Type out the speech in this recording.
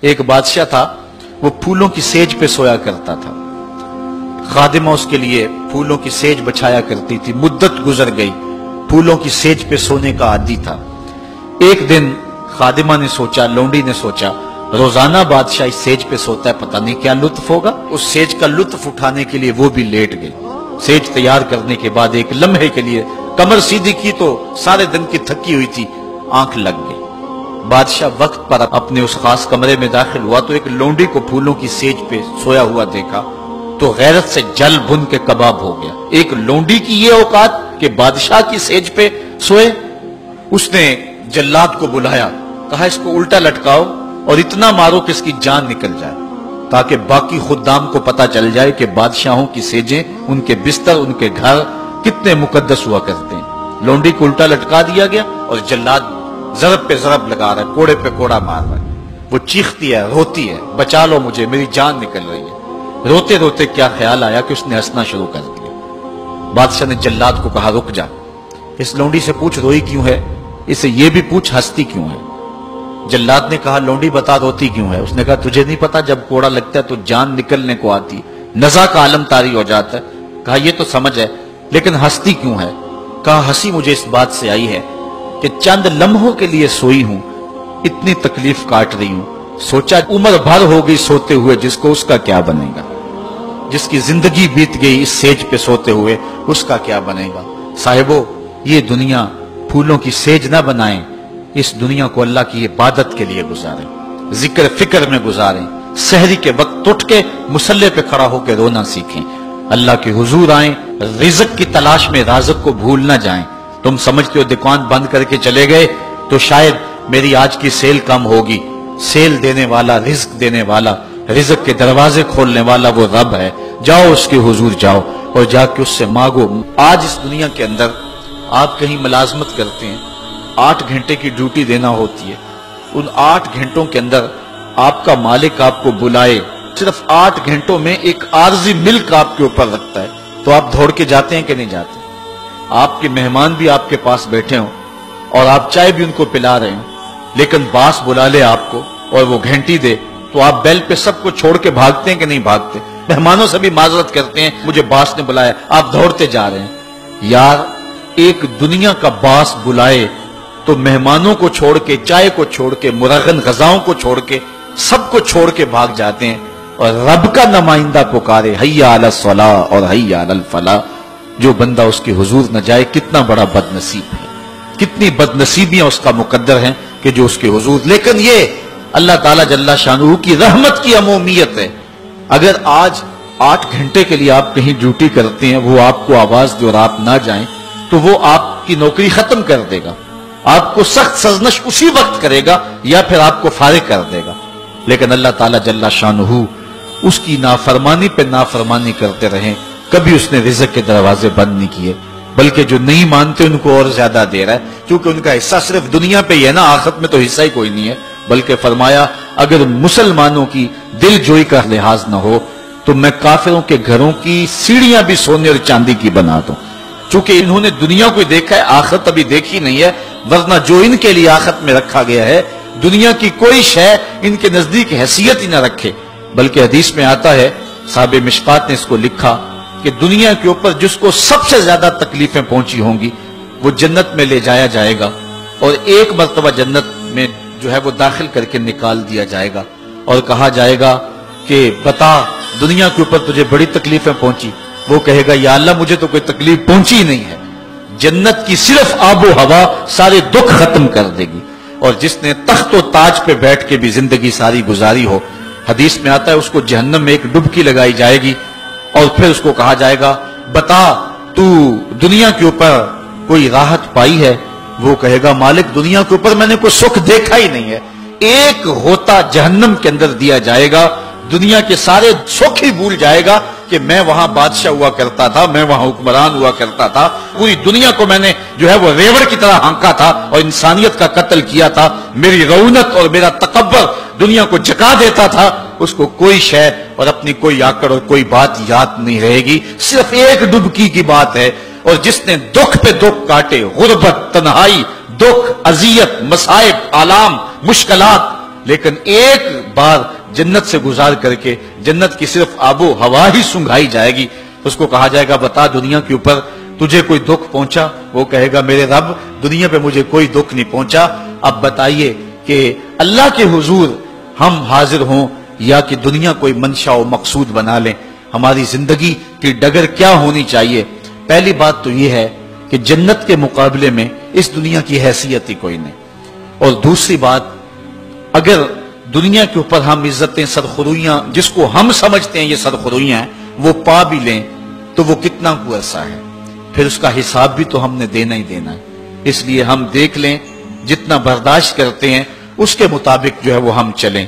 ایک بادشاہ تھا، وہ پھولوں کی سیج پہ سویا کرتا تھا۔ خادمہ اس کے لیے پھولوں کی سیج بچھایا کرتی تھی۔ مدت گزر گئی، پھولوں کی سیج پہ سونے کا عادی تھا۔ ایک دن خادمہ نے سوچا، لونڈی نے سوچا، روزانہ بادشاہ اس سیج پہ سوتا ہے، پتہ نہیں کیا لطف ہوگا۔ اس سیج کا لطف اٹھانے کے لیے وہ بھی لیٹ گئی۔ سیج تیار کرنے کے بعد ایک لمحے کے لیے کمر سیدھی کی تو سارے دن کی تھکی ہوئی تھی، آنکھ لگ گئی۔ بادشاہ وقت پر اپنے اس خاص کمرے میں داخل ہوا تو ایک لونڈی کو پھولوں کی سیج پہ سویا ہوا دیکھا تو غیرت سے جل بن کے کباب ہو گیا۔ ایک لونڈی کی یہ اوقات کہ بادشاہ کی سیج پہ سوئے۔ اس نے جلاد کو بلایا، کہا اس کو الٹا لٹکاؤ اور اتنا مارو کہ اس کی جان نکل جائے، تاکہ باقی خدام کو پتا چل جائے کہ بادشاہوں کی سیجیں، ان کے بستر، ان کے گھر کتنے مقدس ہوا کرتے ہیں۔ لونڈی کو الٹا لٹکا دیا گیا اور جلاد ضرب پہ ضرب لگا رہا ہے، کوڑے پہ کوڑا مار رہا ہے۔ وہ چیختی ہے، روتی ہے، بچا لو مجھے، میری جان نکل رہی ہے۔ روتے روتے کیا خیال آیا کہ اس نے ہنسنا شروع کر دیا۔ بادشاہ نے جلاد کو کہا رک جا، اس لونڈی سے پوچھ روئی کیوں ہے، اسے یہ بھی پوچھ ہنستی کیوں ہے۔ جلاد نے کہا لونڈی بتا روتی کیوں ہے۔ اس نے کہا تجھے نہیں پتا جب کوڑا لگتا ہے تو جان نکلنے کو آتی، نزا کا عالم طاری ہو جاتا ہے۔ کہا یہ تو سمجھ ہے، لیکن ہنستی کیوں ہے۔ کہا ہنسی مجھے اس بات سے آئی ہے کہ چند لمحوں کے لیے سوئی ہوں، اتنی تکلیف کاٹ رہی ہوں، سوچا عمر بھر ہو گئی سوتے ہوئے، جس کو اس کا کیا بنے گا، جس کی زندگی بیت گئی اس سیج پہ سوتے ہوئے، اس کا کیا بنے گا۔ صاحبو، یہ دنیا پھولوں کی سیج نہ بنائیں، اس دنیا کو اللہ کی عبادت کے لیے گزاریں، ذکر فکر میں گزاریں، سحری کے وقت اٹھ کے مصلی پہ کھڑا ہو کے رونا سیکھیں، اللہ کے حضور آئیں، رزق کی تلاش میں رازق کو بھول نہ جائیں۔ تم سمجھتے ہو دکان بند کر کے چلے گئے تو شاید میری آج کی سیل کم ہوگی۔ سیل دینے والا، رزق دینے والا، رزق کے دروازے کھولنے والا وہ رب ہے۔ جاؤ اس کے حضور جاؤ اور جا کے اس سے مانگو۔ آج اس دنیا کے اندر آپ کہیں ملازمت کرتے ہیں، 8 گھنٹے کی ڈیوٹی دینا ہوتی ہے، ان 8 گھنٹوں کے اندر آپ کا مالک آپ کو بلائے، صرف 8 گھنٹوں میں ایک عارضی ملک آپ کے اوپر رکھتا ہے، تو آپ دوڑ کے جاتے ہیں کہ نہیں جاتے؟ آپ کے مہمان بھی آپ کے پاس بیٹھے ہوں اور آپ چائے بھی ان کو پلا رہے ہوں، لیکن باس بلا لے آپ کو اور وہ گھنٹی دے تو آپ بیل پہ سب کو چھوڑ کے بھاگتے ہیں کہ نہیں بھاگتے؟ مہمانوں سے بھی معذرت کرتے ہیں، مجھے باس نے بلایا، آپ دوڑتے جا رہے ہیں۔ یار ایک دنیا کا باس بلائے تو مہمانوں کو چھوڑ کے، چائے کو چھوڑ کے، مرغن غذاؤں کو چھوڑ کے، سب کو چھوڑ کے بھاگ جاتے ہیں، اور رب کا نمائندہ پکارے حیا علی الصلاۃ اور حیا علی الفلاح، جو بندہ اس کے حضور نہ جائے کتنا بڑا بد نصیب ہے، کتنی بد نصیبیاں اس کا مقدر ہیں کہ جو اس کے حضور۔ لیکن یہ اللہ تعالیٰ جل شانہ کی رحمت کی عمومیت ہے۔ اگر آج 8 گھنٹے کے لیے آپ کہیں ڈیوٹی کرتے ہیں، وہ آپ کو آواز دے اور آپ نہ جائیں تو وہ آپ کی نوکری ختم کر دے گا، آپ کو سخت سرزنش اسی وقت کرے گا یا پھر آپ کو فارغ کر دے گا۔ لیکن اللہ تعالیٰ جل شانہ اس کی نافرمانی پہ نافرمانی کرتے رہیں، کبھی اس نے رزق کے دروازے بند نہیں کیے، بلکہ جو نہیں مانتے ان کو اور زیادہ دے رہا ہے، کیونکہ ان کا حصہ صرف دنیا پہ ہی ہے نا، آخرت میں تو حصہ ہی کوئی نہیں ہے۔ بلکہ فرمایا اگر مسلمانوں کی دل جوئی کا لحاظ نہ ہو تو میں کافروں کے گھروں کی سیڑھیاں بھی سونے اور چاندی کی بنا دوں، چونکہ انہوں نے دنیا کو دیکھا ہے، آخرت ابھی دیکھی نہیں ہے، ورنہ جو ان کے لیے آخرت میں رکھا گیا ہے، دنیا کی کوئی شے ان کے نزدیک حیثیت ہی نہ رکھے۔ بلکہ حدیث میں آتا ہے، صاحب مشکات نے اس کو لکھا کہ دنیا کے اوپر جس کو سب سے زیادہ تکلیفیں پہنچی ہوں گی وہ جنت میں لے جایا جائے گا، اور ایک مرتبہ جنت میں جو ہے وہ داخل کر کے نکال دیا جائے گا، اور کہا جائے گا کہ بتا دنیا کے اوپر تجھے بڑی تکلیفیں پہنچی؟ وہ کہے گا یا اللہ مجھے تو کوئی تکلیف پہنچی ہی نہیں ہے۔ جنت کی صرف آب و ہوا سارے دکھ ختم کر دے گی، اور جس نے تخت و تاج پہ بیٹھ کے بھی زندگی ساری گزاری ہو، حدیث میں آتا ہے اس کو جہنم میں ایک ڈبکی لگائی جائے گی، اور پھر اس کو کہا جائے گا بتا تو دنیا کے اوپر کوئی راحت پائی ہے؟ وہ کہے گا مالک دنیا کے اوپر میں نے کوئی سکھ دیکھا ہی نہیں ہے۔ ایک ہوتا جہنم کے اندر دیا جائے گا، دنیا کے سارے سکھ ہی بھول جائے گا کہ میں وہاں بادشاہ ہوا کرتا تھا، میں وہاں حکمران ہوا کرتا تھا، پوری دنیا کو میں نے جو ہے وہ ریوڑ کی طرح ہانکا تھا اور انسانیت کا قتل کیا تھا، میری رونق اور میرا تکبر دنیا کو جکا دیتا تھا۔ اس کو کوئی شے اور اپنی کوئی آکڑ اور کوئی بات یاد نہیں رہے گی، صرف ایک ڈبکی کی بات ہے۔ اور جس نے دکھ پہ دکھ کاٹے، غربت، تنہائی، دکھ، اذیت، مصائب، آلام، مشکلات، لیکن ایک بار جنت سے گزار کر کے جنت کی صرف آب و ہوا ہی سنگھائی جائے گی، اس کو کہا جائے گا بتا دنیا کے اوپر تجھے کوئی دکھ پہنچا؟ وہ کہے گا میرے رب دنیا پہ مجھے کوئی دکھ نہیں پہنچا۔ اب بتائیے کہ اللہ کے حضور ہم حاضر ہوں یا کہ دنیا کوئی منشا و مقصود بنا لیں؟ ہماری زندگی کی ڈگر کیا ہونی چاہیے؟ پہلی بات تو یہ ہے کہ جنت کے مقابلے میں اس دنیا کی حیثیت ہی کوئی نہیں، اور دوسری بات اگر دنیا کے اوپر ہم عزتیں سرخرویاں جس کو ہم سمجھتے ہیں یہ سرخرویاں ہیں وہ پا بھی لیں تو وہ کتنا کو عرصہ ہے، پھر اس کا حساب بھی تو ہم نے دینا ہی دینا ہے۔ اس لیے ہم دیکھ لیں جتنا برداشت کرتے ہیں اس کے مطابق جو ہے وہ ہم چلیں۔